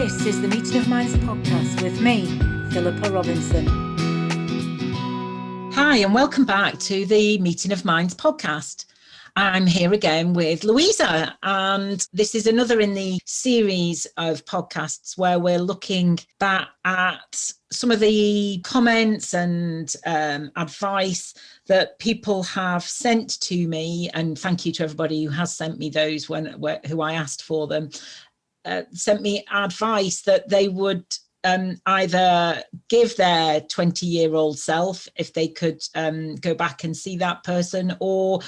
This is the Meeting of Minds podcast with me, Philippa Robinson. Hi, and welcome back to the Meeting of Minds podcast. I'm here again with Luisa, and this is another in the series of podcasts where we're looking back at some of the comments and advice that people have sent to me, and thank you to everybody who has sent me those who I asked for them. Sent me advice that they would either give their 20-year-old self if they could go back and see that person, or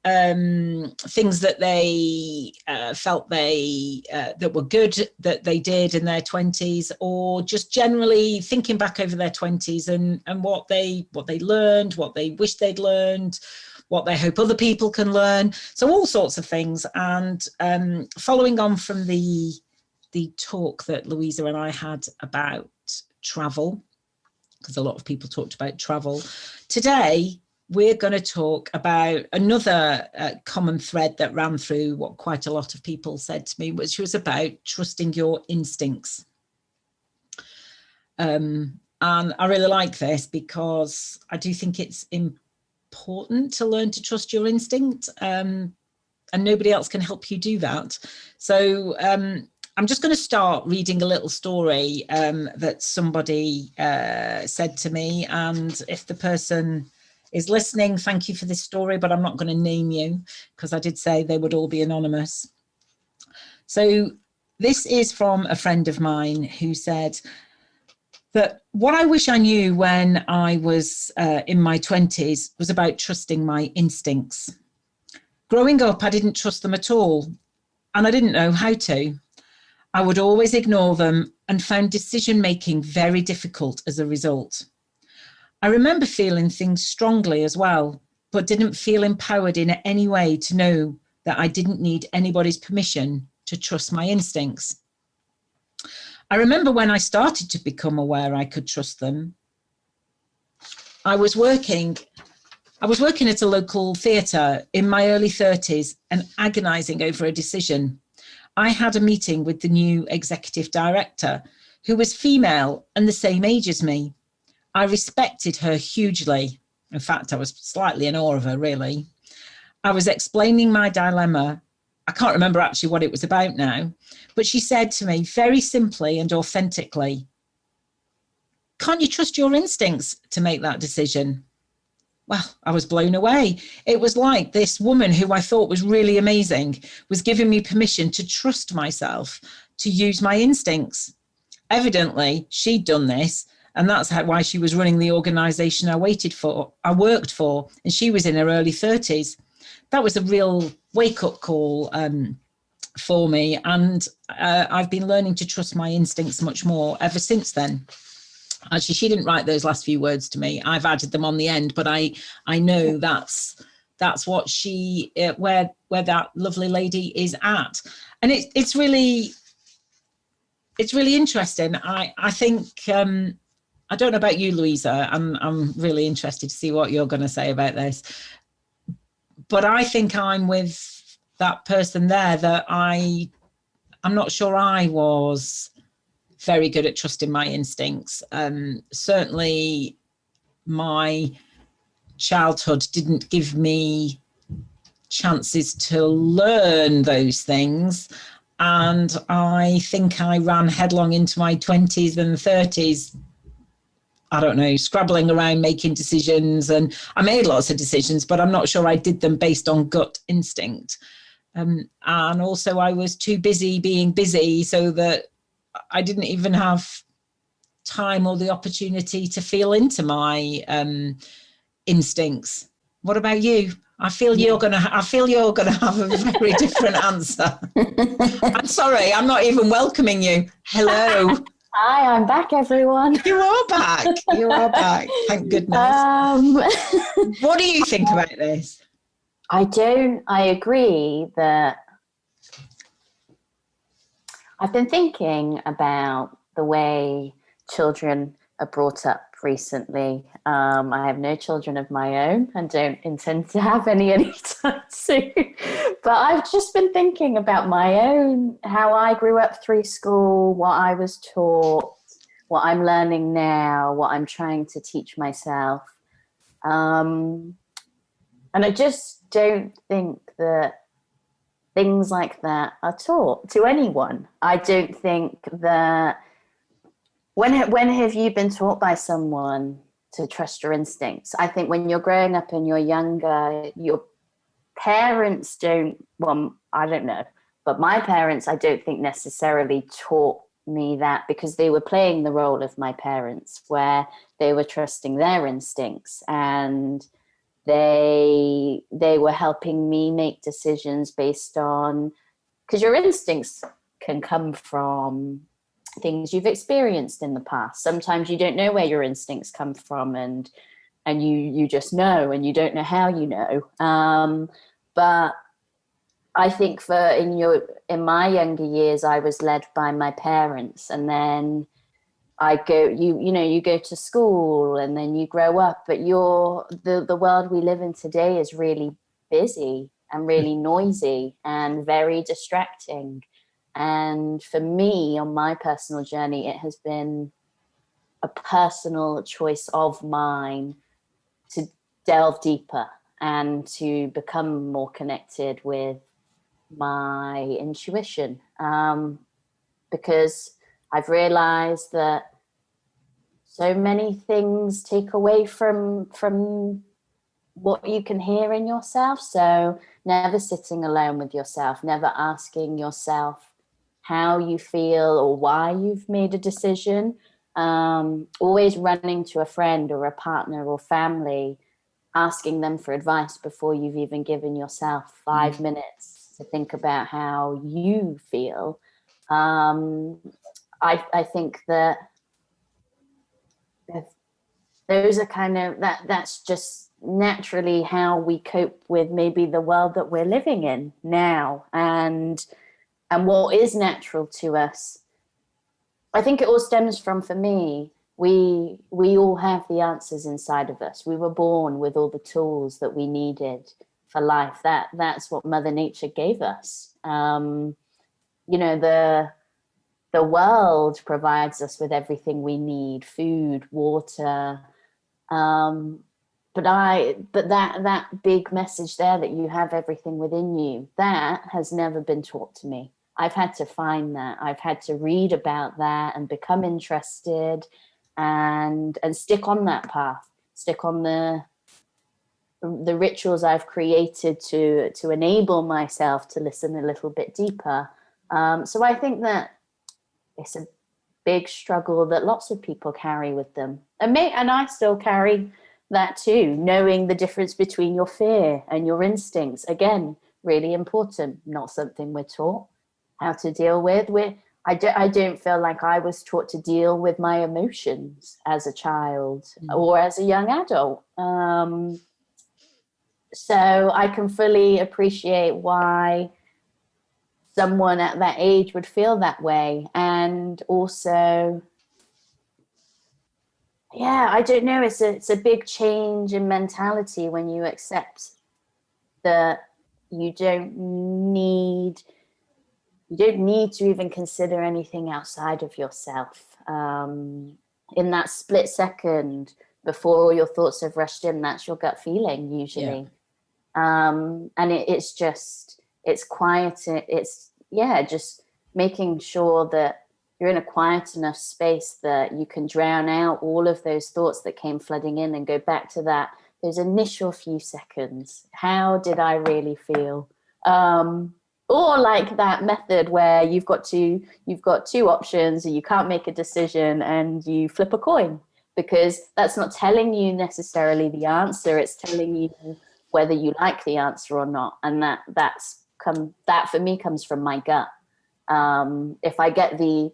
things that they felt that were good that they did in their 20s, or just generally thinking back over their 20s and what they learned, what they wish they'd learned, what they hope other people can learn. So all sorts of things. And following on from the talk that Luisa and I had about travel, because a lot of people talked about travel, today we're going to talk about another common thread that ran through what quite a lot of people said to me, which was about trusting your instincts. And I really like this because I do think it's important to learn to trust your instinct, and nobody else can help you do that. So I'm just going to start reading a little story that somebody said to me. And if the person is listening, thank you for this story, but I'm not going to name you because I did say they would all be anonymous. So this is from a friend of mine who said that what I wish I knew when I was in my 20s was about trusting my instincts. Growing up, I didn't trust them at all, and I didn't know how to. I would always ignore them and found decision-making very difficult as a result. I remember feeling things strongly as well, but didn't feel empowered in any way to know that I didn't need anybody's permission to trust my instincts. I remember when I started to become aware I could trust them. I was working at a local theatre in my early 30s and agonising over a decision. I had a meeting with the new executive director, who was female and the same age as me. I respected her hugely. In fact, I was slightly in awe of her, really. I was explaining my dilemma. I can't remember actually what it was about now, but she said to me very simply and authentically, "Can't you trust your instincts to make that decision?" Well, I was blown away. It was like this woman who I thought was really amazing was giving me permission to trust myself, to use my instincts. Evidently, she'd done this, and that's why she was running the organisation I worked for, and she was in her early 30s. That was a real wake-up call for me, and I've been learning to trust my instincts much more ever since then. Actually, she didn't write those last few words to me. I've added them on the end, but I know that's what she where that lovely lady is at, and it's really interesting. I think I don't know about you, Luisa. I'm really interested to see what you're going to say about this, but I think I'm with that person there that I'm not sure I was very good at trusting my instincts. Certainly my childhood didn't give me chances to learn those things. And I think I ran headlong into my 20s and 30s, I don't know, scrabbling around, making decisions. And I made lots of decisions, but I'm not sure I did them based on gut instinct. And also I was too busy being busy so that I didn't even have time or the opportunity to feel into my instincts. What about you? I feel you're gonna have a very different answer. I'm sorry, I'm not even welcoming you. Hello. Hi, I'm back, everyone. You are back. You are back. Thank goodness. What do you think about this? I agree that I've been thinking about the way children are brought up recently. I have no children of my own and don't intend to have any anytime soon. But I've just been thinking about my own, how I grew up through school, what I was taught, what I'm learning now, what I'm trying to teach myself. And I just don't think that things like that are taught to anyone. I don't think that when have you been taught by someone to trust your instincts? I think when you're growing up and you're younger, your parents don't, well, I don't know, but my parents, I don't think necessarily taught me that, because they were playing the role of my parents, where they were trusting their instincts, and they were helping me make decisions based on, because your instincts can come from things you've experienced in the past. Sometimes you don't know where your instincts come from, and you just know, and you don't know how you know. But I think in my younger years, I was led by my parents, and then you go to school, and then you grow up, but the world we live in today is really busy and really noisy and very distracting. And for me, on my personal journey, it has been a personal choice of mine to delve deeper and to become more connected with my intuition, because I've realized that so many things take away from what you can hear in yourself. So never sitting alone with yourself, never asking yourself how you feel or why you've made a decision, always running to a friend or a partner or family, asking them for advice before you've even given yourself 5 minutes to think about how you feel. I think that those are kind of, that's just naturally how we cope with maybe the world that we're living in now, and what is natural to us. I think it all stems from, for me, we all have the answers inside of us. We were born with all the tools that we needed for life. That's what Mother Nature gave us. The world provides us with everything we need: food, water. But that big message there, that you have everything within you, that has never been taught to me. I've had to find that. I've had to read about that and become interested, and stick on that path, stick on the rituals I've created to enable myself to listen a little bit deeper. So I think that it's a big struggle that lots of people carry with them. And I still carry that too, knowing the difference between your fear and your instincts. Again, really important, not something we're taught how to deal with. I don't feel like I was taught to deal with my emotions as a child or as a young adult. So I can fully appreciate why someone at that age would feel that way. And also, yeah, I don't know, it's a big change in mentality when you accept that you don't need to even consider anything outside of yourself. In that split second before all your thoughts have rushed in, that's your gut feeling usually. And it's quiet. It's just making sure that you're in a quiet enough space that you can drown out all of those thoughts that came flooding in, and go back to those initial few seconds. How did I really feel? Or like that method where you've got two options and you can't make a decision, and you flip a coin, because that's not telling you necessarily the answer. It's telling you whether you like the answer or not. And that for me comes from my gut. If I get the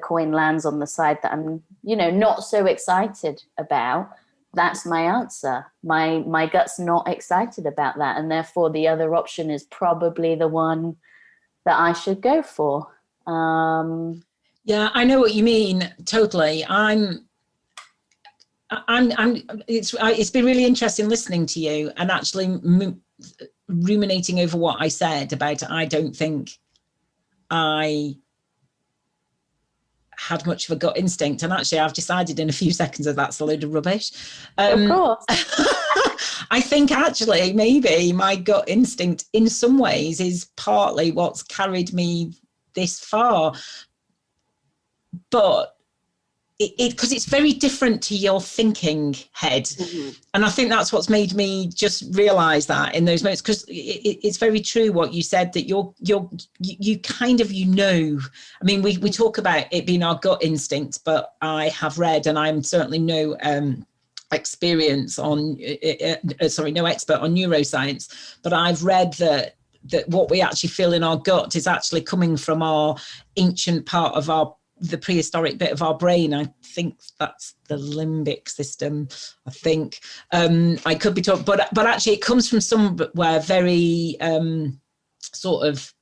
coin lands on the side that I'm, not so excited about, that's my answer. My gut's not excited about that. And therefore the other option is probably the one that I should go for. Yeah, I know what you mean. Totally. It's been really interesting listening to you and actually ruminating over what I said about I don't think I had much of a gut instinct, and actually I've decided in a few seconds that that's a load of rubbish. Of course. I think actually maybe my gut instinct in some ways is partly what's carried me this far, but because it's very different to your thinking head. And I think that's what's made me just realize that in those moments, because it's very true what you said, that you kind of, I mean, we talk about it being our gut instinct, but I have read, and I'm certainly no experience on no expert on neuroscience, but I've read that what we actually feel in our gut is actually coming from our ancient part of the prehistoric bit of our brain. I think that's the limbic system. I think I could be talking, but actually it comes from somewhere very sort of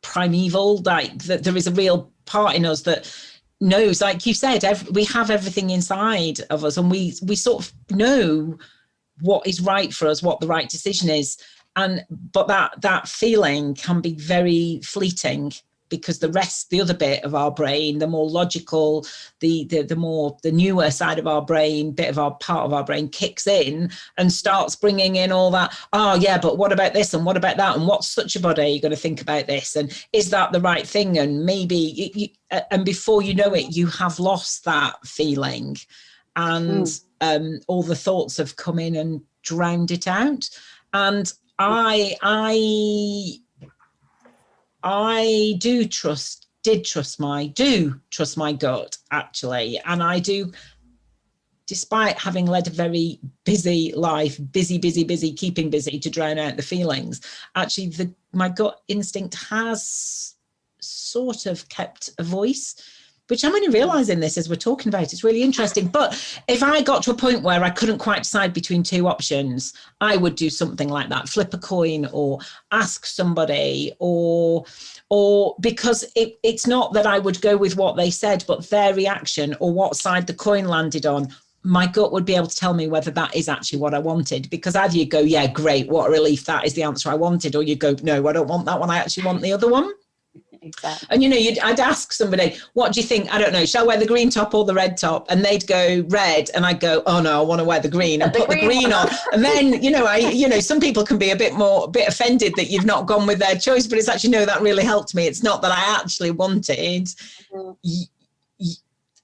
primeval, like that there is a real part in us that knows, like you said, we have everything inside of us, and we sort of know what is right for us, what the right decision is. But that feeling can be very fleeting, because the other bit of our brain, the more logical, the newer side of our brain, part of our brain kicks in and starts bringing in all that, oh yeah, but what about this, and what about that, and what's such a body, you're going to think about this, and is that the right thing, and maybe, and before you know it, you have lost that feeling, and all the thoughts have come in and drowned it out. And I do trust my gut, actually. And I do, despite having led a very busy life, busy, keeping busy to drown out the feelings, actually my gut instinct has sort of kept a voice, which I'm only realizing this as we're talking about. It's really interesting. But if I got to a point where I couldn't quite decide between two options, I would do something like that, flip a coin or ask somebody, or because it's not that I would go with what they said, but their reaction or what side the coin landed on, my gut would be able to tell me whether that is actually what I wanted. Because either you go, yeah, great, what a relief, that is the answer I wanted, or you go, no, I don't want that one, I actually want the other one. Exactly. And I'd ask somebody, what do you think? I don't know, shall I wear the green top or the red top? And they'd go red, and I'd go, oh no, I want to wear the green, and put the green on. And then some people can be a bit offended that you've not gone with their choice, but it's actually, no, that really helped me. It's not that I actually wanted.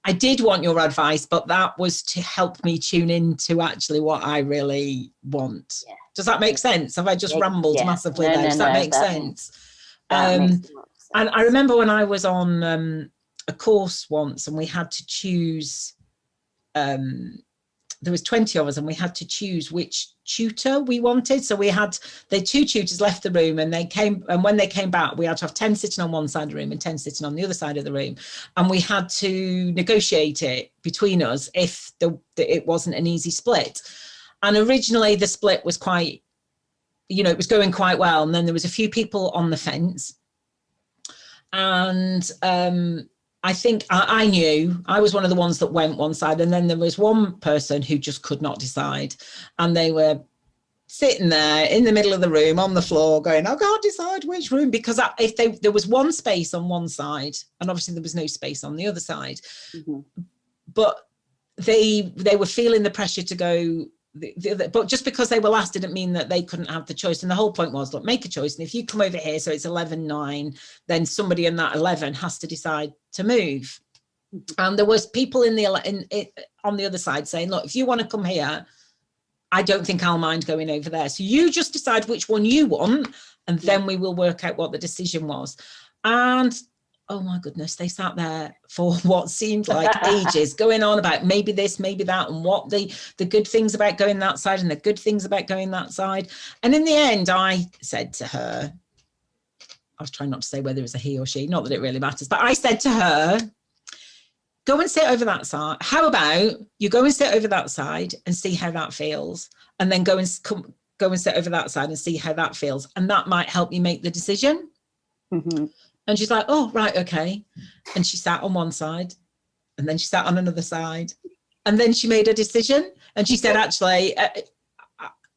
I did want your advice, but that was to help me tune into actually what I really want. Yeah. Does that make sense? Have I just rambled massively there? Does that make sense? That makes sense. And I remember when I was on a course once, and we had to choose, there was 20 of us, and we had to choose which tutor we wanted. So the two tutors left the room, and when they came back, we had to have 10 sitting on one side of the room and 10 sitting on the other side of the room. And we had to negotiate it between us if it wasn't an easy split. And originally the split was quite, it was going quite well. And then there was a few people on the fence. And I think I knew I was one of the ones that went one side, and then there was one person who just could not decide, and they were sitting there in the middle of the room on the floor going, I can't decide which room, because there was one space on one side, and obviously there was no space on the other side, but they were feeling the pressure to go but just because they were last didn't mean that they couldn't have the choice. And the whole point was, look, make a choice. And if you come over here, so it's 11-9, then somebody in that 11 has to decide to move. And there was people on the other side saying, look, if you want to come here, I don't think I'll mind going over there. So you just decide which one you want, and then we will work out what the decision was. And oh my goodness, they sat there for what seemed like ages, going on about maybe this, maybe that, and what the good things about going that side and the good things about going that side. And in the end, I said to her, I was trying not to say whether it was a he or she, not that it really matters, but I said to her, go and sit over that side. How about you go and sit over that side and see how that feels, and then go and sit over that side and see how that feels, and that might help you make the decision. And she's like, oh, right, okay. And she sat on one side, and then she sat on another side, And then she made a decision, and she said, actually,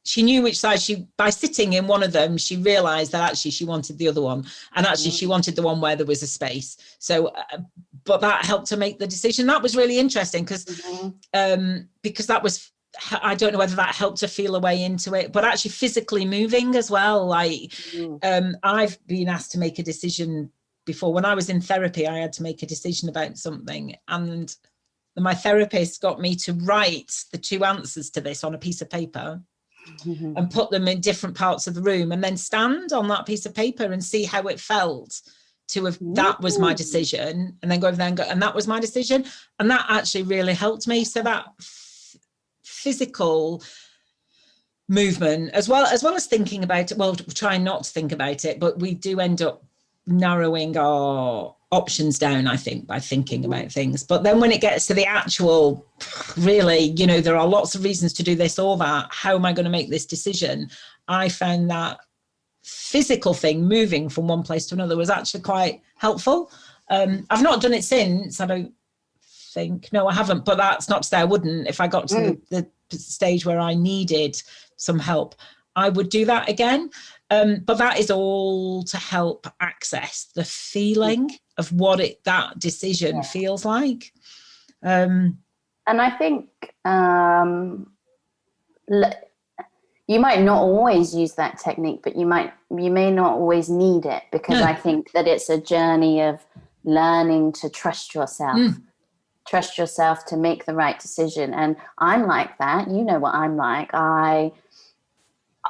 she knew which side by sitting in one of them, she realized that actually she wanted the other one. And actually she wanted the one where there was a space. So, but that helped her make the decision. That was really interesting because that was, I don't know whether that helped her feel a way into it, but actually physically moving as well. Like, I've been asked to make a decision before. When I was in therapy, I had to make a decision about something, and my therapist got me to write the two answers to this on a piece of paper and put them in different parts of the room, and then stand on that piece of paper and see how it felt to have, that was my decision, and then go over there and go, and that was my decision. And that actually really helped me. So that physical movement, as well as thinking about it, well, trying not to think about it, but we do end up narrowing our options down, I think, by thinking about things. But then when it gets to the actual, really, there are lots of reasons to do this or that, how am I going to make this decision? I found that physical thing, moving from one place to another, was actually quite helpful. I've not done it since, I don't think. No, I haven't, but that's not to say I wouldn't. If I got to the stage where I needed some help, I would do that again. But that is all to help access the feeling of what that decision feels like. And I think you might not always use that technique, but you may not always need it, because I think that it's a journey of learning to trust yourself. Trust yourself to make the right decision. And I'm like that. You know what I'm like. I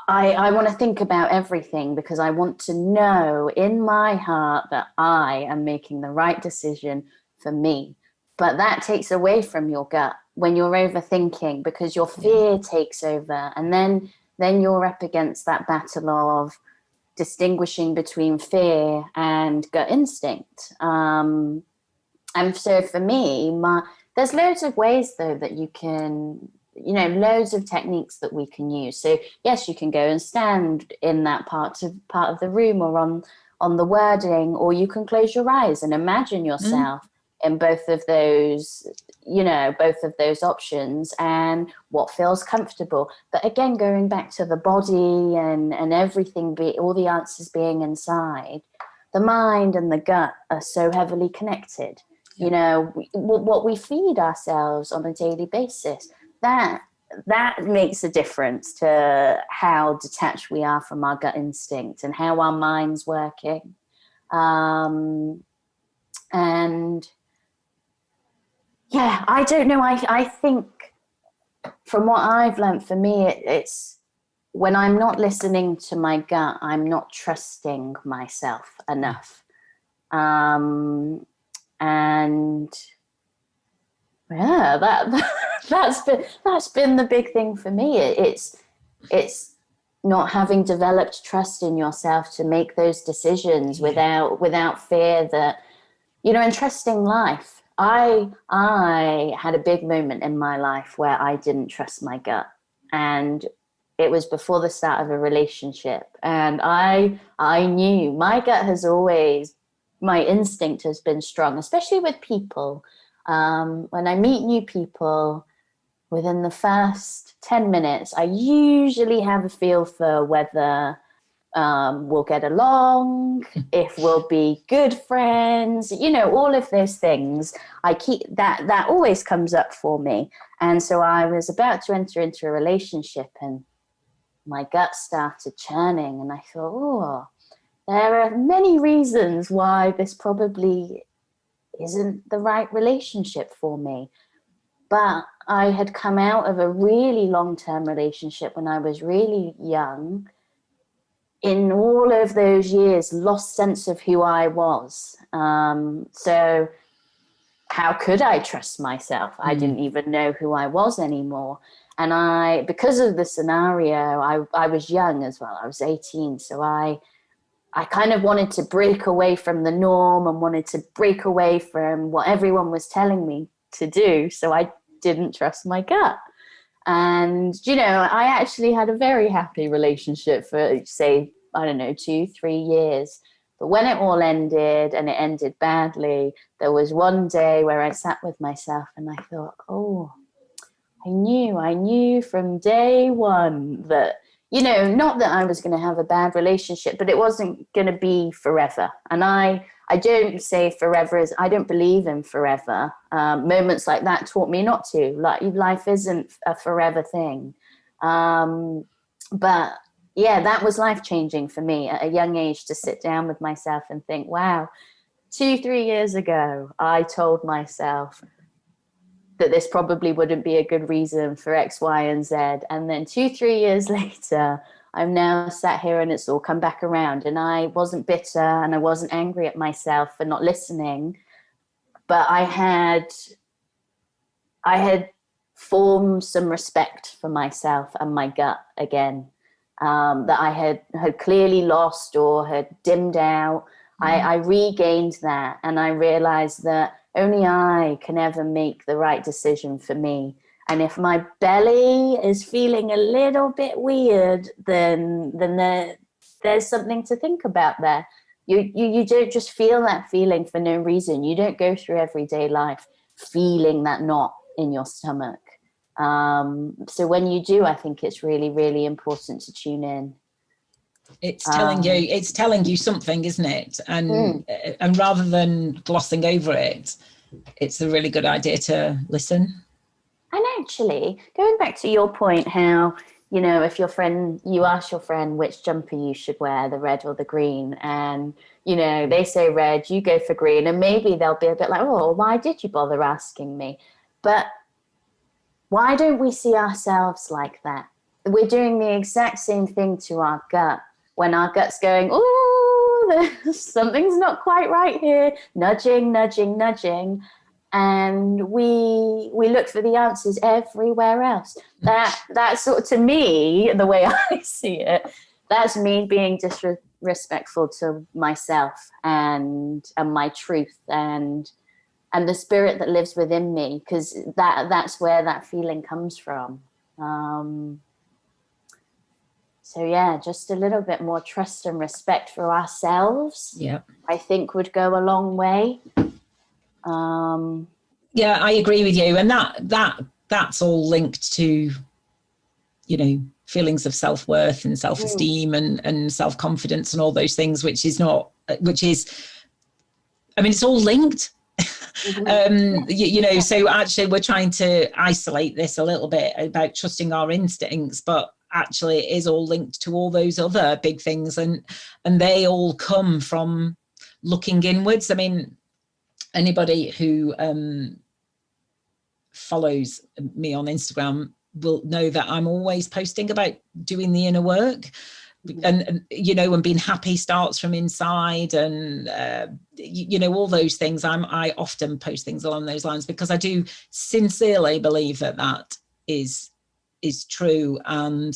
want to think about everything, because I want to know in my heart that I am making the right decision for me. But that takes away from your gut when you're overthinking, because your fear takes over. And then you're up against that battle of distinguishing between fear and gut instinct. And so for me, there's loads of ways, though, that you can, loads of techniques that we can use. So yes, you can go and stand in that part of the room, or on the wording, or you can close your eyes and imagine yourself in both of those, both of those options, and what feels comfortable. But again, going back to the body and everything, all the answers being inside, the mind and the gut are so heavily connected. What we feed ourselves on a daily basis, that makes a difference to how detached we are from our gut instinct and how our mind's working. And yeah, I don't know. I think from what I've learned, for me, it's when I'm not listening to my gut, I'm not trusting myself enough. And yeah, that's been the big thing for me. It's not having developed trust in yourself to make those decisions without fear that, and trusting life. I had a big moment in my life where I didn't trust my gut, and it was before the start of a relationship. And I knew my gut my instinct has been strong, especially with people. When I meet new people, within the first 10 minutes, I usually have a feel for whether we'll get along, if we'll be good friends, all of those things. I keep that always comes up for me. And so I was about to enter into a relationship, and my gut started churning, and I thought, there are many reasons why this probably isn't the right relationship for me. But I had come out of a really long-term relationship when I was really young. In all of those years, lost sense of who I was. So how could I trust myself? I didn't even know who I was anymore. And because of the scenario, I was young as well. I was 18. So I kind of wanted to break away from the norm and wanted to break away from what everyone was telling me to do. So I didn't trust my gut. And, I actually had a very happy relationship for, say, 2-3 years. But when it all ended, and it ended badly, there was one day where I sat with myself and I thought, I knew from day one that, you know, not that I was going to have a bad relationship, but it wasn't going to be forever. And I don't say forever I don't believe in forever. Moments like that taught me not to. Like, life isn't a forever thing. But yeah, that was life-changing for me at a young age, to sit down with myself and think, wow, 2-3 years ago, I told myself that this probably wouldn't be a good reason for X, Y, and Z. And then 2-3 years later, I'm now sat here and it's all come back around. And I wasn't bitter and I wasn't angry at myself for not listening. But I had formed some respect for myself and my gut again, that I had clearly lost or had dimmed out. I regained that, and I realized that only I can ever make the right decision for me. And if my belly is feeling a little bit weird, then there's something to think about there. You don't just feel that feeling for no reason. You don't go through everyday life feeling that knot in your stomach. So when you do, I think it's really, really important to tune in. It's telling you something, isn't it? And rather than glossing over it, it's a really good idea to listen. And actually, going back to your point, how, you know, if you ask your friend which jumper you should wear, the red or the green, and, you know, they say red, you go for green, and maybe they'll be a bit like, oh, why did you bother asking me? But why don't we see ourselves like that? We're doing the exact same thing to our gut. When our gut's going, oh, something's not quite right here, nudging, nudging, nudging. And we look for the answers everywhere else. That's sort of, to me, the way I see it, that's me being disrespectful to myself and my truth and the spirit that lives within me, because that's where that feeling comes from. So yeah, just a little bit more trust and respect for ourselves, I think would go a long way. Yeah, I agree with you. And that's all linked to, you know, feelings of self-worth and self-esteem and self-confidence and all those things, which is, I mean, it's all linked. You know, so actually we're trying to isolate this a little bit about trusting our instincts, but actually it is all linked to all those other big things, and they all come from looking inwards. I mean, anybody who follows me on Instagram will know that I'm always posting about doing the inner work. And you know, and being happy starts from inside, and you know, all those things. I often post things along those lines because I do sincerely believe that is true. And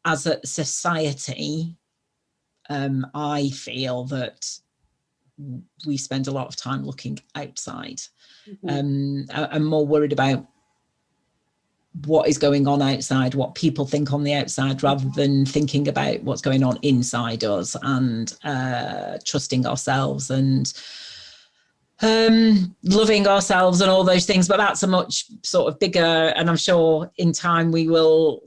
as a society, I feel that we spend a lot of time looking outside. I'm more worried about what is going on outside, what people think on the outside, rather than thinking about what's going on inside us, and trusting ourselves and loving ourselves and all those things. But that's a much sort of bigger, and I'm sure in time we will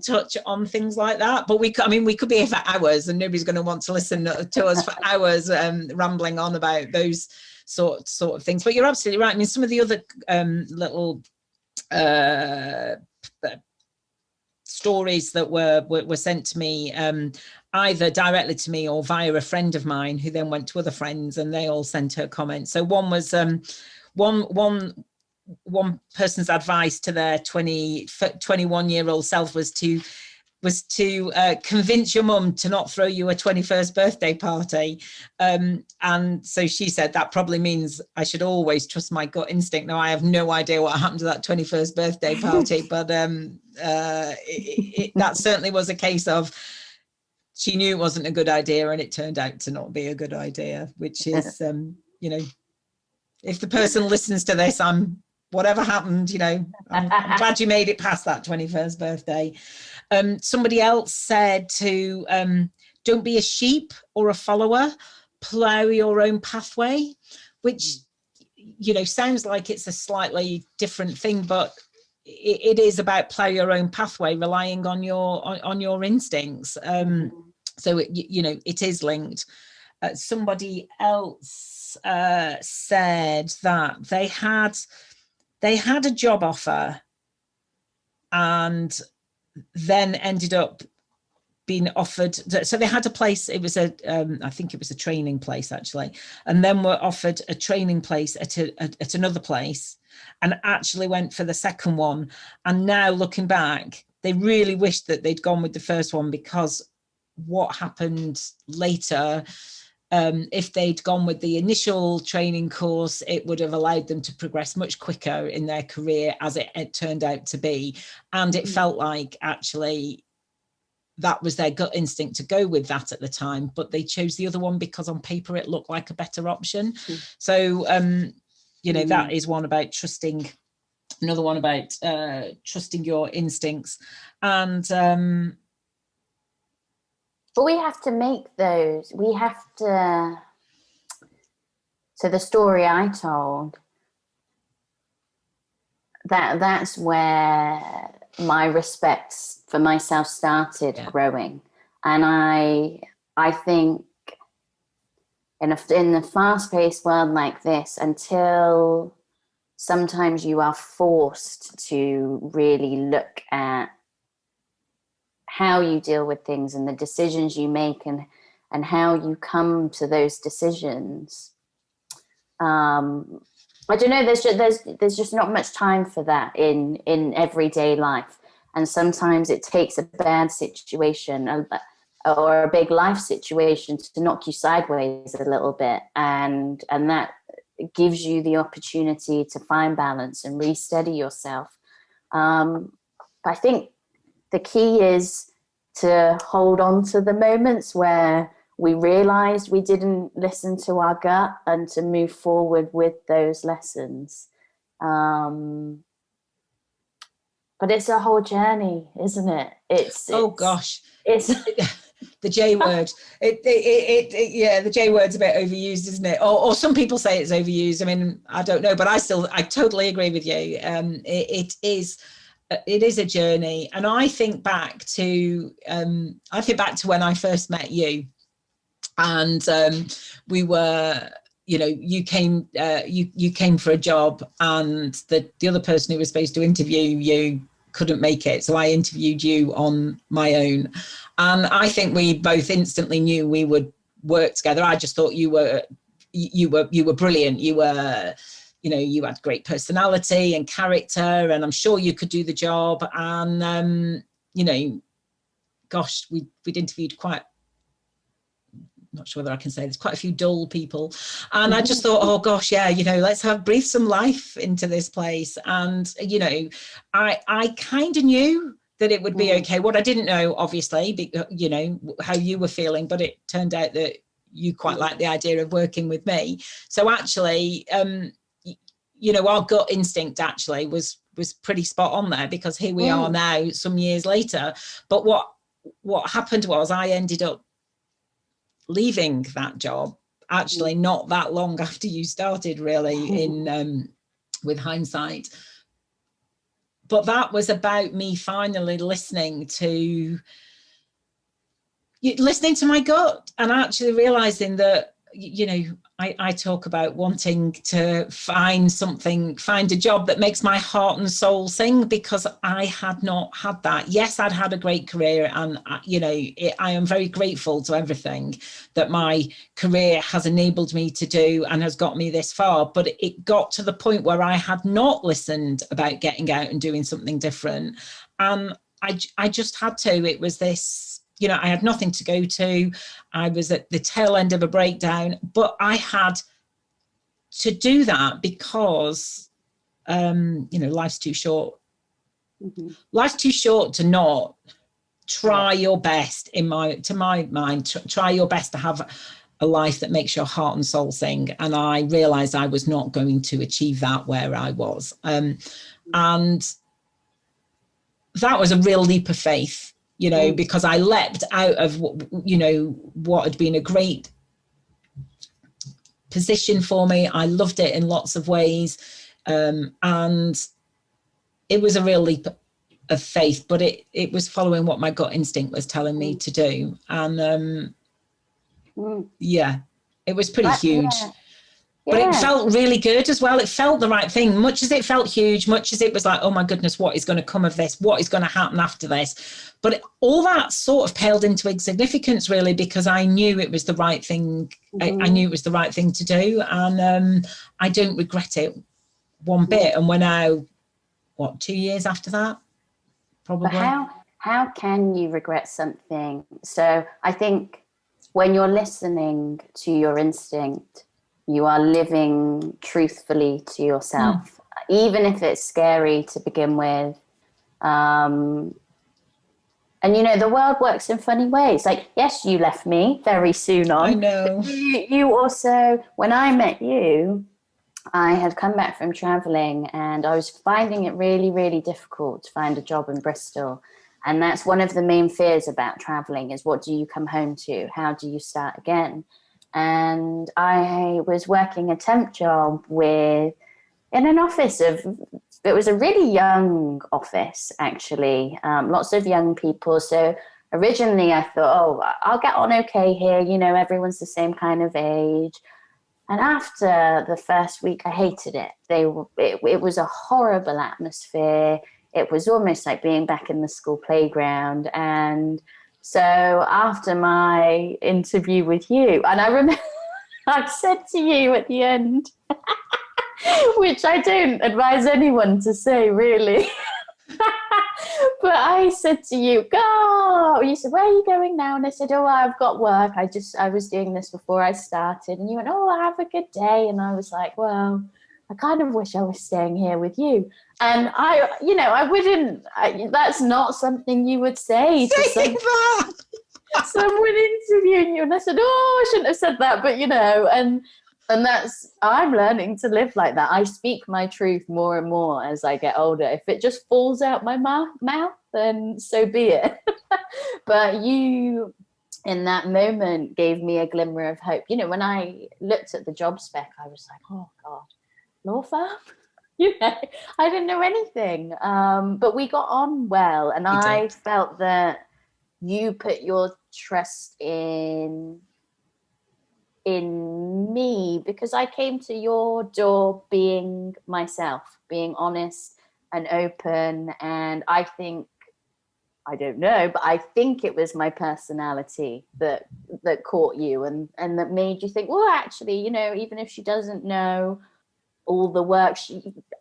touch on things like that. But we could be here for hours, and nobody's going to want to listen to us for hours rambling on about those sort of things. But you're absolutely right. I mean, some of the other little stories that were sent to me, either directly to me or via a friend of mine, who then went to other friends, and they all sent her comments. So one was one person's advice to their 21-year-old self was to convince your mum to not throw you a 21st birthday party. And so she said that probably means I should always trust my gut instinct. Now, I have no idea what happened to that 21st birthday party, but that certainly was a case of she knew it wasn't a good idea, and it turned out to not be a good idea, which is, you know, if the person listens to this, whatever happened, you know, I'm glad you made it past that 21st birthday. Somebody else said to don't be a sheep or a follower, plough your own pathway, which, sounds like it's a slightly different thing, but it is about plow your own pathway, relying on your instincts. So it is linked. Somebody else said that they had a job offer and then ended up being offered, so they had a place, it was I think it was a training place actually, and then were offered a training place at another place, and actually went for the second one. And now looking back, they really wished that they'd gone with the first one, because what happened later, if they'd gone with the initial training course, it would have allowed them to progress much quicker in their career, as it turned out to be. And it felt like actually that was their gut instinct to go with that at the time, but they chose the other one because on paper it looked like a better option. So that is one about trusting, another one about trusting your instincts. And but we have to make those, so the story I told, that's where my respects for myself started growing. And I think in the fast-paced world like this, until sometimes you are forced to really look at how you deal with things and the decisions you make and how you come to those decisions. I don't know, there's just not much time for that in everyday life. And sometimes it takes a bad situation or a big life situation to knock you sideways a little bit. And that gives you the opportunity to find balance and re-steady yourself. I think the key is to hold on to the moments where we realized we didn't listen to our gut, and to move forward with those lessons. But it's a whole journey, isn't it? It's the J word. The J word's a bit overused, isn't it? Or some people say it's overused. I mean, I don't know, but I totally agree with you. It is a journey. And I think back to when I first met you, and we were, you came for a job, and the other person who was supposed to interview you couldn't make it, so I interviewed you on my own. And I think we both instantly knew we would work together. I just thought you were brilliant. You were, you had great personality and character, and I'm sure you could do the job. And gosh, we'd interviewed not sure whether I can say, there's quite a few dull people. And I just thought, oh gosh, yeah, let's breathe some life into this place. And, I kind of knew that it would be okay. What I didn't know, obviously, how you were feeling, but it turned out that you quite liked the idea of working with me. So actually, our gut instinct actually was pretty spot on there, because here we are now some years later. But what happened was I ended up leaving that job actually not that long after you started, really, with hindsight. But that was about me finally listening to my gut, and actually realizing that, I talk about wanting to find a job that makes my heart and soul sing, because I had not had that. Yes, I'd had a great career, and I am very grateful to everything that my career has enabled me to do and has got me this far. But it got to the point where I had not listened about getting out and doing something different. And I just had to. It was this, I had nothing to go to. I was at the tail end of a breakdown, but I had to do that because, life's too short. Life's too short to not try your best, to my mind, try your best to have a life that makes your heart and soul sing. And I realized I was not going to achieve that where I was. And that was a real leap of faith. Because I leapt out of, what had been a great position for me. I loved it in lots of ways. And it was a real leap of faith, but it was following what my gut instinct was telling me to do. And yeah, it was pretty huge. But it felt really good as well. It felt the right thing, much as it felt huge, much as it was like, oh my goodness, what is going to come of this? What is going to happen after this? But all that sort of paled into insignificance, really, because I knew it was the right thing. I knew it was the right thing to do. And I don't regret it one bit. And we're now, 2 years after that? Probably. But how can you regret something? So I think when you're listening to your instinct, you are living truthfully to yourself, even if it's scary to begin with. And, the world works in funny ways. Like, yes, you left me very soon on. I know. You also, when I met you, I had come back from traveling and I was finding it really, really difficult to find a job in Bristol. And that's one of the main fears about traveling is, what do you come home to? How do you start again? And I was working a temp job in an office it was a really young office, actually, lots of young people. So originally I thought, I'll get on okay here. Everyone's the same kind of age. And after the first week, I hated it. It was a horrible atmosphere. It was almost like being back in the school playground. And so after my interview with you, and I remember I said to you at the end, which I don't advise anyone to say, really. But I said to you, go. You said, where are you going now? And I said, I've got work. I was doing this before I started. And you went, have a good day. And I was like, well, I kind of wish I was staying here with you. And I wouldn't, that's not something you would say to someone interviewing you. And I said, I shouldn't have said that, but and I'm learning to live like that. I speak my truth more and more as I get older. If it just falls out my mouth, then so be it. But you, in that moment, gave me a glimmer of hope. When I looked at the job spec, I was like, oh God, law firm? I didn't know anything. But we got on well. And I felt that you put your trust in me because I came to your door being myself, being honest and open. And I think, I don't know, but I think it was my personality that caught you and that made you think, well, actually, even if she doesn't know all the work,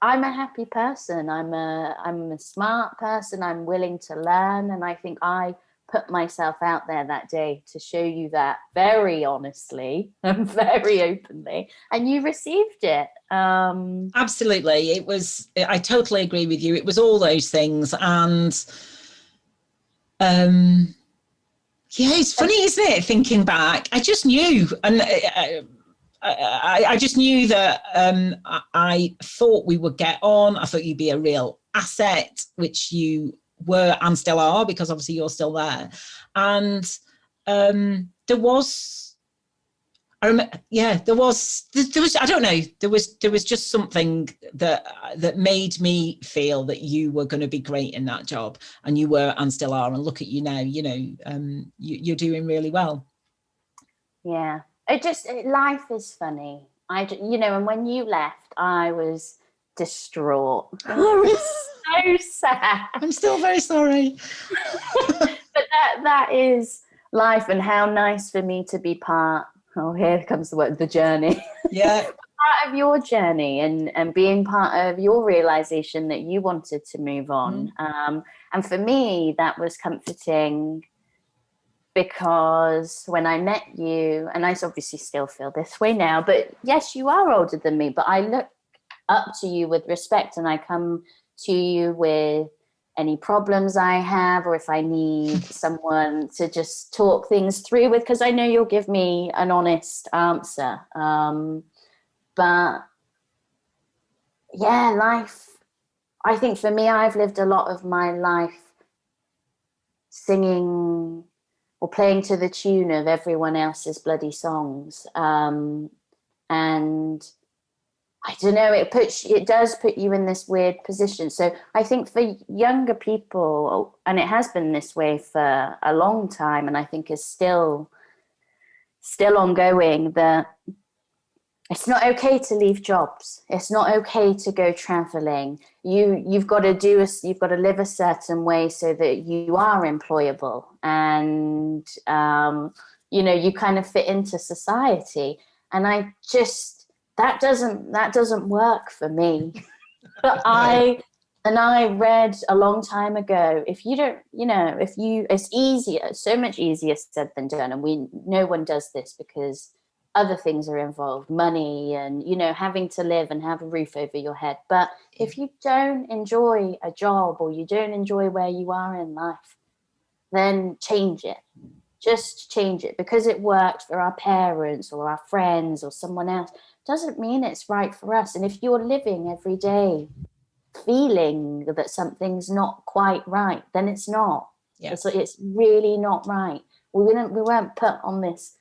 I'm a happy person. I'm a smart person. I'm willing to learn. And I think I put myself out there that day to show you that very honestly and very openly, and you received it. Absolutely. I totally agree with you. It was all those things. And it's funny, isn't it? Thinking back, I just knew, and I just knew that I thought we would get on. I thought you'd be a real asset, which you were and still are, because obviously you're still there. And there was I don't know, there was just something that made me feel that you were going to be great in that job, and you were and still are. And look at you now, you're doing really well. Yeah, life is funny. And when you left, I was distraught. I was so sad. I'm still very sorry. But that is life, and how nice for me to be part. Oh, here comes the word, the journey. Yeah. Part of your journey and being part of your realization that you wanted to move on. And for me, that was comforting, because when I met you, and I obviously still feel this way now, but yes, you are older than me, but I look up to you with respect, and I come to you with any problems I have, or if I need someone to just talk things through with, because I know you'll give me an honest answer. But yeah, life, I think for me, I've lived a lot of my life singing or playing to the tune of everyone else's bloody songs. And And I don't know, it does put you in this weird position. So I think for younger people, and it has been this way for a long time, and I think is still ongoing, that it's not okay to leave jobs. It's not okay to go traveling. You've got to live a certain way so that you are employable, and you kind of fit into society. And that doesn't work for me. But I read a long time ago, if you don't, it's easier, so much easier said than done. And no one does this because other things are involved, money and, having to live and have a roof over your head. But if you don't enjoy a job, or you don't enjoy where you are in life, then change it. Just change it. Because it worked for our parents or our friends or someone else doesn't mean it's right for us. And if you're living every day feeling that something's not quite right, then it's not. Yeah. It's really not right. We weren't put on this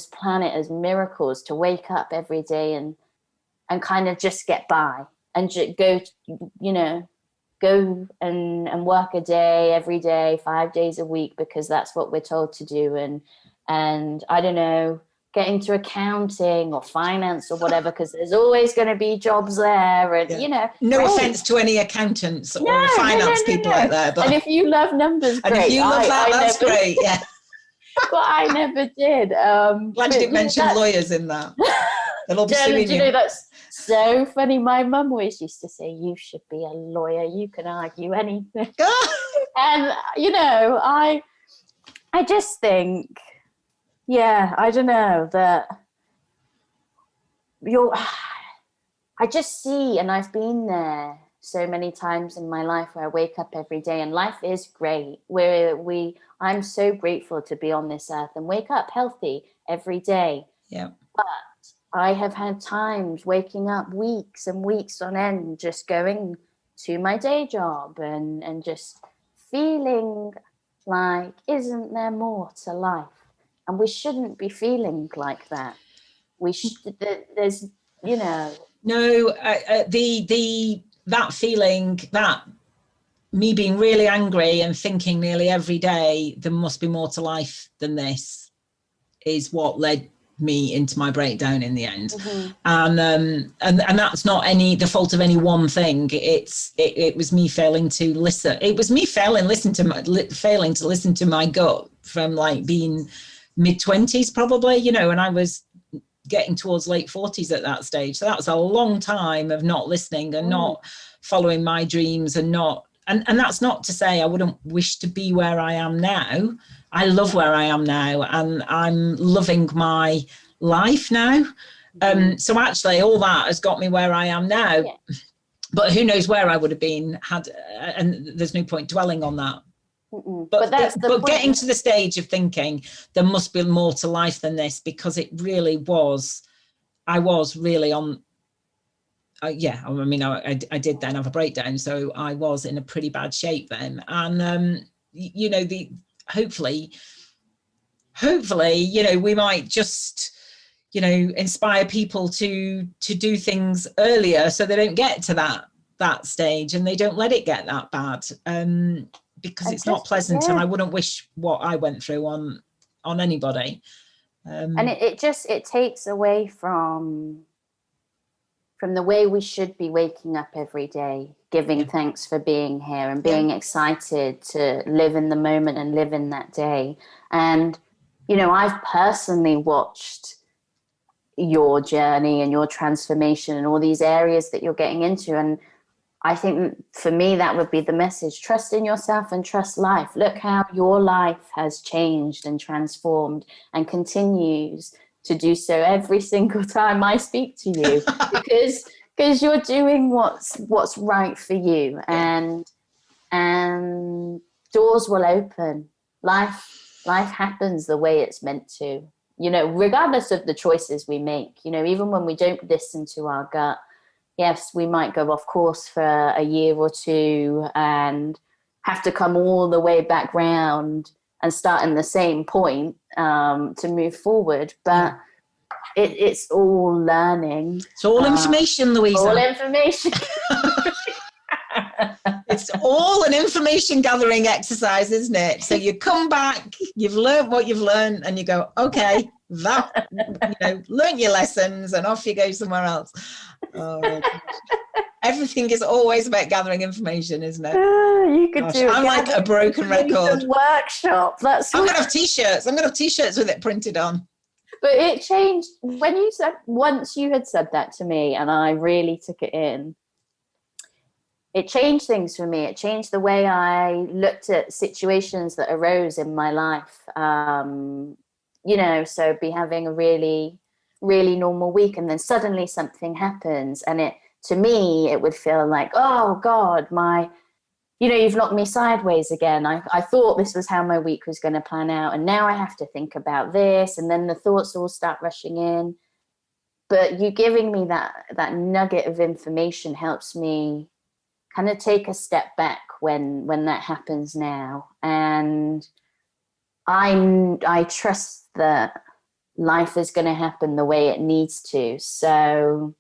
planet as miracles to wake up every day and kind of just get by and go and work a day every day, 5 days a week, because that's what we're told to do. And I don't know, get into accounting or finance or whatever, because there's always going to be jobs there. And, no offense to any accountants or finance people out there. But... And if you love numbers, great. And if you love that's great, yeah. But I never did. Glad you didn't mention lawyers in that. They'll be suing you. That's so funny. My mum always used to say, you should be a lawyer. You can argue anything. And, I just think, I don't know, that I just see, and I've been there so many times in my life where I wake up every day, and life is great. I'm so grateful to be on this earth and wake up healthy every day. Yeah. But I have had times waking up weeks and weeks on end, just going to my day job and just feeling like, isn't there more to life? And we shouldn't be feeling like that. There's, No, that feeling, that me being really angry and thinking nearly every day, there must be more to life than this, is what led me into my breakdown in the end. Mm-hmm. And that's not the fault of any one thing. It was me failing to listen. It was me failing to listen to my gut from like being mid-20s probably, and I was getting towards late 40s at that stage. So that was a long time of not listening and not following my dreams and that's not to say I wouldn't wish to be where I am now. I love where I am now, and I'm loving my life now. So actually all that has got me where I am now. Yeah. But who knows where I would have been had, and there's no point dwelling on that. But getting to the stage of thinking there must be more to life than this, because it really was. I was really on. I did then have a breakdown, so I was in a pretty bad shape then. And hopefully, we might just, inspire people to do things earlier so they don't get to that stage and they don't let it get that bad. Because it's not pleasant, and I wouldn't wish what I went through on anybody. And it takes away from the way we should be waking up every day, giving thanks for being here and being excited to live in the moment and live in that day. And, I've personally watched your journey and your transformation and all these areas that you're getting into. And I think for me, that would be the message. Trust in yourself and trust life. Look how your life has changed and transformed and continues to do so every single time I speak to you, because you're doing what's right for you, and doors will open. Life happens the way it's meant to, regardless of the choices we make, even when we don't listen to our gut. Yes, we might go off course for a year or two and have to come all the way back round and start in the same point to move forward. But it's all learning. It's all information, Louisa. All information. It's all an information gathering exercise, isn't it? So you come back, you've learned what you've learned, and you go, okay, that, learn your lessons, and off you go somewhere else. Oh, everything is always about gathering information, isn't it? You could do. I'm like a broken record. Workshop. I'm gonna have t-shirts. I'm gonna have t-shirts with it printed on. But it changed when you said, once you had said that to me, and I really took it in. It changed things for me. It changed the way I looked at situations that arose in my life. So be having a really, really normal week, and then suddenly something happens, and to me, it would feel like, oh God, you've knocked me sideways again. I thought this was how my week was going to plan out, and now I have to think about this, and then the thoughts all start rushing in. But you giving me that nugget of information helps me kind of take a step back when that happens now. And I trust that life is going to happen the way it needs to. So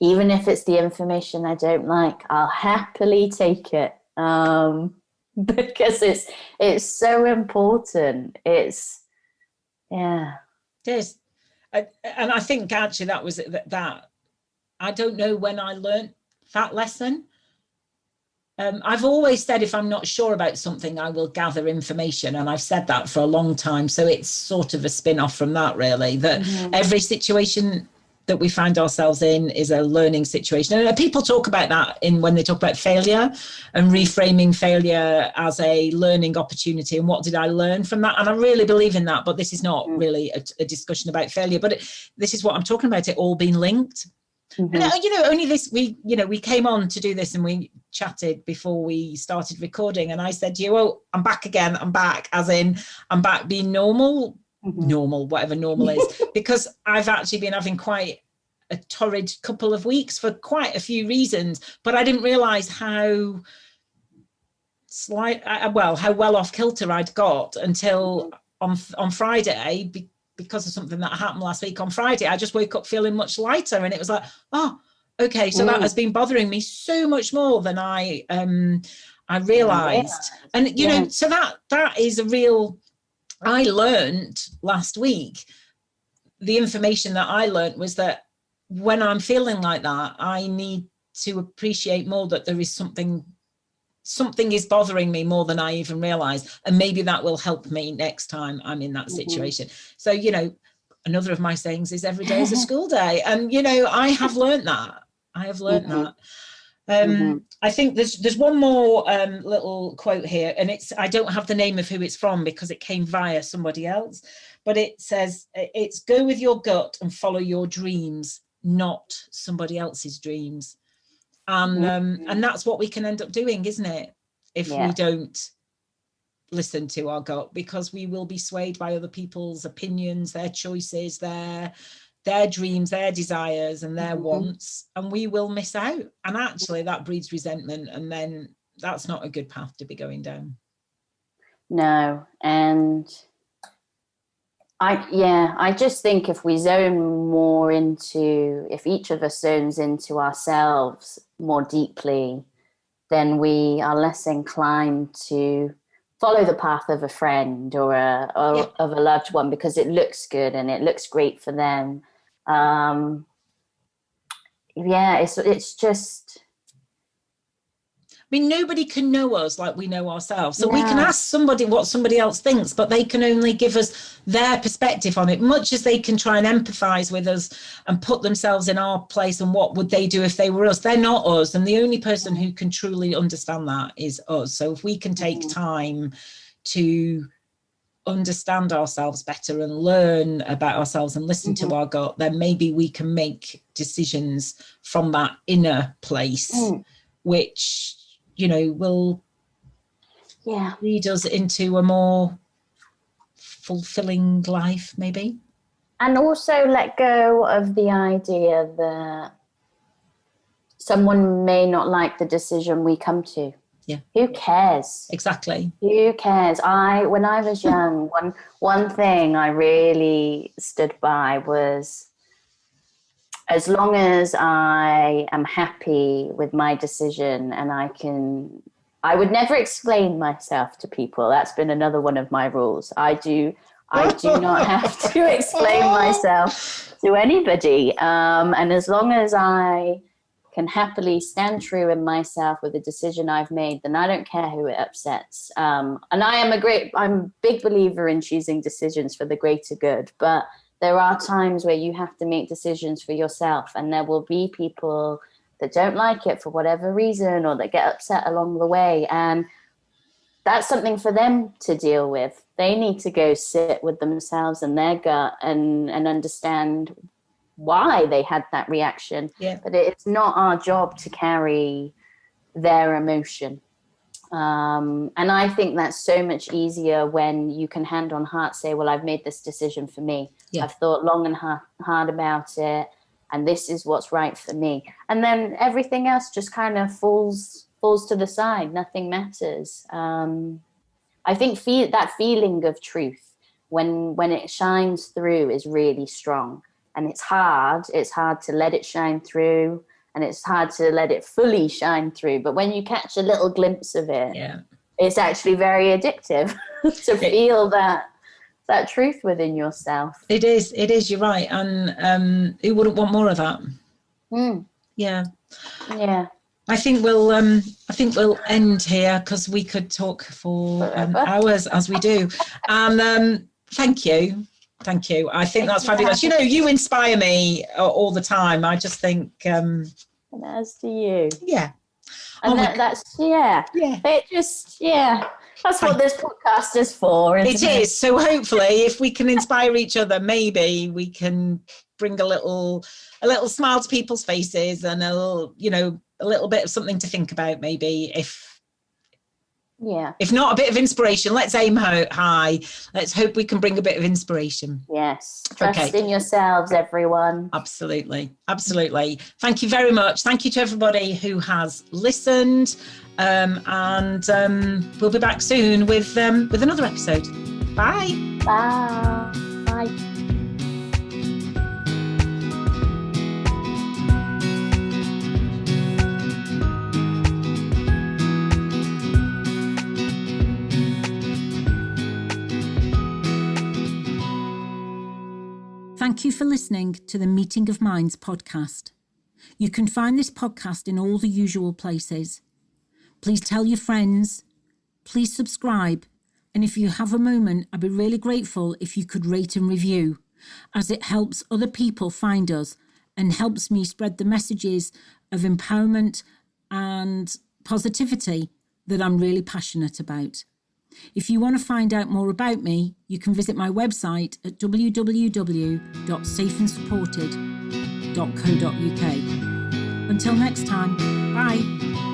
even if it's the information I don't like, I'll happily take it, because it's so important. It is. And I think actually that was that. I don't know when I learned that lesson. I've always said if I'm not sure about something, I will gather information. And I've said that for a long time. So it's sort of a spin-off from that, really, that every situation that we find ourselves in is a learning situation. And people talk about that when they talk about failure and reframing failure as a learning opportunity. And what did I learn from that? And I really believe in that. But this is not really a discussion about failure. But this is what I'm talking about, it all being linked. And, only this week, we came on to do this and we chatted before we started recording. And I said to you, oh, I'm back again. I'm back, as in I'm back being normal, whatever normal is, because I've actually been having quite a torrid couple of weeks for quite a few reasons. But I didn't realise how well off kilter I'd got until on Friday, because of something that happened last week. On Friday, I just woke up feeling much lighter, and it was like, oh, okay, so that has been bothering me so much more than I realized. And so that is a real, I learned last week, the information that I learned was that when I'm feeling like that, I need to appreciate more that there is something is bothering me more than I even realize. And maybe that will help me next time I'm in that situation. So, another of my sayings is every day is a school day. And, I have learned that. I think there's one more little quote here, and I don't have the name of who it's from because it came via somebody else, but it says, it's go with your gut and follow your dreams, not somebody else's dreams. And that's what we can end up doing, isn't it? If we don't listen to our gut, because we will be swayed by other people's opinions, their choices, their dreams, their desires and their wants, and we will miss out. And actually that breeds resentment, and then that's not a good path to be going down. No. And I just think if we zone more if each of us zones into ourselves more deeply, then we are less inclined to follow the path of a friend or of a loved one, because it looks good and it looks great for them. It's just, I mean, nobody can know us like we know ourselves. So we can ask somebody what somebody else thinks, but they can only give us their perspective on it, much as they can try and empathize with us and put themselves in our place and what would they do if they were us. They're not us. And the only person who can truly understand that is us. So if we can take time to understand ourselves better and learn about ourselves and listen to our gut, then maybe we can make decisions from that inner place, which will lead us into a more fulfilling life, maybe. And also let go of the idea that someone may not like the decision we come to. Yeah. Who cares? Exactly. Who cares? When I was young, one thing I really stood by was, as long as I am happy with my decision and I would never explain myself to people. That's been another one of my rules. I do not have to explain myself to anybody. And as long as I can happily stand true in myself with the decision I've made, then I don't care who it upsets. And I'm a big believer in choosing decisions for the greater good, but there are times where you have to make decisions for yourself, and there will be people that don't like it for whatever reason, or that get upset along the way. And that's something for them to deal with. They need to go sit with themselves and their gut and understand why they had that reaction. Yeah. But it's not our job to carry their emotion. And I think that's so much easier when you can hand on heart say, well, I've made this decision for me. Yeah. I've thought long and hard about it, and this is what's right for me. And then everything else just kind of falls to the side. Nothing matters. I think that feeling of truth, when it shines through, is really strong. And it's hard to let it shine through, and it's hard to let it fully shine through. But when you catch a little glimpse of it, it's actually very addictive to feel that truth within yourself. It is, you're right. And who wouldn't want more of that? Yeah. I think we'll end here, because we could talk for hours, as we do. And thank you. I think that's fabulous. You inspire me all the time. I just think. And as do you. Yeah. And that's. It just. That's what this podcast is for. Isn't it? Is. So hopefully, if we can inspire each other, maybe we can bring a little smile to people's faces, and a little bit of something to think about, maybe. If not a bit of inspiration, let's aim high. Let's hope we can bring a bit of inspiration. Yes. Trust in yourselves, everyone. Absolutely. Thank you very much. Thank you to everybody who has listened. And we'll be back soon with another episode. Bye. Bye. Thank you for listening to the Meeting of Minds podcast. You can find this podcast in all the usual places. Please tell your friends. Please subscribe. And if you have a moment, I'd be really grateful if you could rate and review, as it helps other people find us and helps me spread the messages of empowerment and positivity that I'm really passionate about. If you want to find out more about me, you can visit my website at www.safeandsupported.co.uk. Until next time, bye.